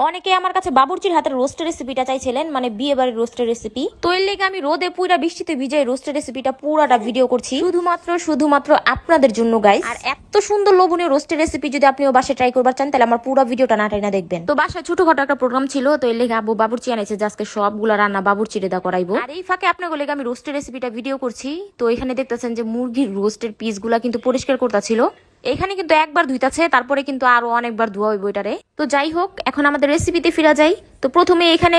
অনেকে আমার কাছে বাবুর্চির হাতের রোস্টের রেসিপিটা চাইছিলেন, মানে বিয়ে বাড়ির রোস্টের রেসিপি। তো এর লেগে আমি রোদে পুরা বৃষ্টিতে ভিজাই রোস্টের রেসিপিটা পুরাটা ভিডিও করছি শুধুমাত্র আপনাদের জন্য গাইস। আর এত সুন্দর লোভনীয় রোস্টের রেসিপি যদি আপনিও বাসায় ট্রাই করবার চান তাহলে আমার পুরো ভিডিওটা না টাইনা দেখবেন। তো বাসায় ছোটখাটো একটা প্রোগ্রাম ছিল, তো এর লেগে আব্বু বাবুর্চি আনাইছে যে আজকে সবগুলা রান্না বাবুর্চি রেদা করাইবো। আর এই ফাঁকে আপনাদের লেগে আমি রোস্টের রেসিপিটা ভিডিও করছি। তো এখানে দেখতেছেন যে মুরগির রোস্টের পিসগুলা কিন্তু পরিষ্কার করতেছিল। এখানে কিন্তু একবার ধুইতাছে, তারপরে কিন্তু আরো অনেকবার ধোয়া হইব এটারে। তো যাই হোক, এখন আমাদের রেসিপিতে ফিরা যাই। তো প্রথমে এখানে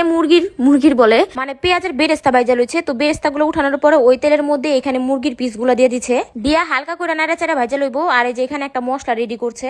মুরগির বলে মানে পেঁয়াজের বেরেস্তা বাইজা লইছে। তো বেরেস্তা গুলো উঠানোর পরে ওই তেলের মধ্যে এখানে মুরগির পিস গুলা দিয়ে দিচ্ছে, দিয়া হালকা করে নাড়াচাড়া ভাজা লইব। আর এই যে এখানে একটা মশলা রেডি করছে।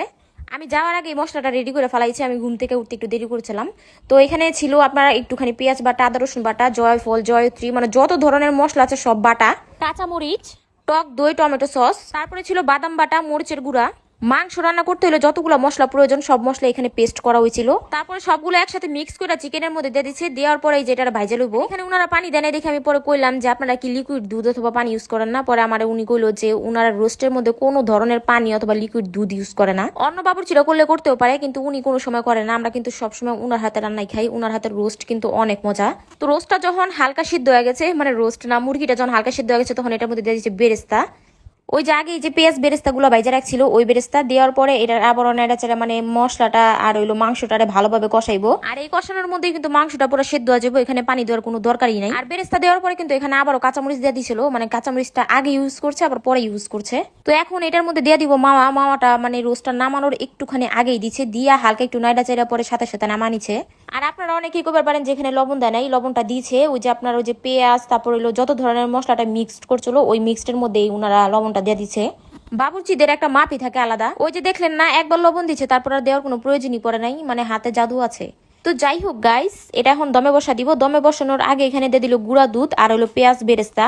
আমি যাওয়ার আগে এই মশলাটা রেডি করে ফেলাইছি, আমি ঘুম থেকে উঠতে একটু দেরি করেছিলাম। তো এখানে ছিল আপনারা একটুখানি পেঁয়াজ বাটা, আদা রসুন বাটা, জয়ফল, জয়ত্রী, মানে যত ধরনের মশলা আছে সব বাটা, কাঁচামরিচ, টক দই, টমেটো সস, তারপরে ছিল বাদাম বাটা, মরিচের গুঁড়া। মাংস রান্না করতে হলে যতগুলো মশলা প্রয়োজন সব মশলা এখানে পেস্ট করা হয়েছিল। তারপরে সবগুলো একসাথে মিক্স করে চিকেনের মধ্যে দিয়ে দিচ্ছে। দেওয়ার পরে যেটা ভাইজা লইব। এখানে উনারা পানি দেয় না দেখে আমি পরে কইলাম যে আপনারা কি লিকুইড দুধ অথবা পানি ইউজ করেন না। পরে আমার উনি কইলো যে উনারা রোস্টের মধ্যে কোনো ধরনের পানি অথবা লিকুইড দুধ ইউজ করে না। অন্য বাবুর্চিরা করলে করতেও পারে, কিন্তু উনি কোনো সময় করে না। আমরা কিন্তু সবসময় উনার হাতে রান্নাই খাই। উনার হাতের রোস্ট কিন্তু অনেক মজা। তো রোস্টটা যখন হালকা সিদ্ধ হয়ে গেছে, মানে রোস্ট না মুরগিটা যখন হালকা সিদ্ধ হয়ে গেছে, তখন এটার মধ্যে দিয়ে দিচ্ছে বেরেস্তা। ওই যে আগে যে পেঁয়াজ বেরেস্তা গুলো বাইজা রাখছিল ওই বেরেস্তা দেওয়ার পরে এটার আবার নেড়াচেড়া মানে মশলাটা আর হইলো মাংসটারে ভালোভাবে কষাইবো। আর এই কষানোর মধ্যে কিন্তু মাংসটা পুরো সেদ্ধ হয়ে যাবে, এখানে পানি দেওয়ার কোনো দরকারই নাই। আর বেরেস্তা দেওয়ার পরে কিন্তু এখানে আবারও কাঁচামরিচ দিয়ে দিছিল, মানে কাঁচামরিচটা আগে ইউজ করছে আবার পরে ইউজ করছে। তো এখন এটার মধ্যে দিয়ে দিব মাওয়াটা, মানে রোস্টটা নামানোর একটুখানি আগেই দিচ্ছে, দিয়া হালকা একটু নাড়াচাড়া পরে সাথে সাথে নামানিছে। আর আপনারা অনেকেই করতে পারেন যেখানে লবণ দেয় নাই, লবণটা দিয়েছে। ওই যে আপনার ওই যে পেঁয়াজ তারপর হইলো যত ধরনের মশলাটা মিক্সড করছিল ওই মিক্সডের মধ্যেই উনারা লবণটা দিয়ে দিচ্ছে। বাবুর্চিদের একটা মাপই থাকে আলাদা। ওই যে দেখলেন না, একবার লবণ দিচ্ছে, তারপর আর দেওয়ার কোনো প্রয়োজনই পড়ে নাই, মানে হাতে জাদু আছে। তো যাই হোক গাইস, এটা এখন দমে বসা দিব। দমে বসানোর আগে এখানে দিয়ে দিল গুঁড়া দুধ আর হলো পেঁয়াজ বেরেস্তা।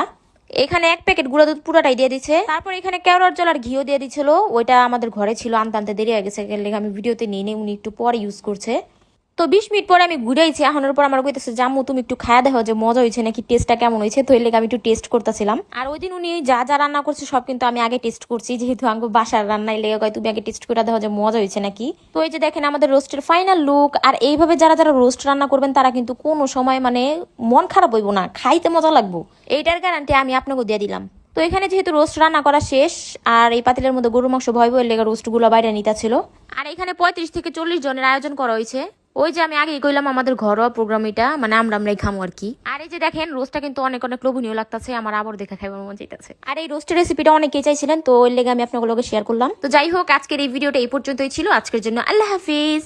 এখানে 1 প্যাকেট গুঁড়া দুধ পুরাটাই দিয়ে দিচ্ছে। তারপর এখানে কেওড়ার জল আর ঘিও দিয়ে দিচ্ছিল। ওইটা আমাদের ঘরে ছিল, আনতে আনতে দেরি হয়ে গেছে, আমি ভিডিওতে নিয়ে নেই, উনি একটু পরে ইউজ করছে। তো 20 মিনিট পরে আমি ঘুরাইছি। আনার পর আমার কইতেছে জাম্মু তুমি একটু খায়া দেখো যে মজা হয়েছে নাকি, টেস্টটা কেমন হয়েছে। তো এর লেগে আমি একটু টেস্ট করতেছিলাম। আর ওই দিন উনি যা যা রান্না করছে সব কিন্তু আমি আগে টেস্ট করছি, যেহেতু আমাকে বাসার রান্নায় লেগে কয় তুমি আগে টেস্ট করে দেখো যে মজা হয়েছে নাকি। তো এই যে দেখেন আমাদের রোস্টের ফাইনাল লুক। আর এইভাবে যারা যারা রোস্ট রান্না করবেন তারা কিন্তু কোনো সময় মানে মন খারাপ হইব না, খাইতে মজা লাগবো, এইটার গ্যারান্টি আমি আপনাকে দিয়ে দিলাম। তো এখানে যেহেতু রোস্ট রান্না করা শেষ আর এই পাতিলের মধ্যে গরুর মাংস ভয় বই লেগে রোস্ট গুলো বাইরে নিতে ছিল। আর এখানে 35 থেকে 40 জনের আয়োজন করা হয়েছে। ওই যে আমি আগেই কইলাম আমাদের ঘরোয়া প্রোগ্রাম এটা, মানে আমরাই খামো আর কি। আর এই যে দেখেন রোস্টটা কিন্তু অনেক অনেক লোভনীয় লাগতেছে, আমার আবার দেখা খাইবার মন চাইতেছে। আর এই রোস্টের রেসিপিটা অনেকেই চাইছিলেন, তো ওই লেগে আমি আপনাদের শেয়ার করলাম। তো যাই হোক, আজকের এই ভিডিওটা এই পর্যন্তই ছিল। আজকের জন্য আল্লাহ হাফিজ।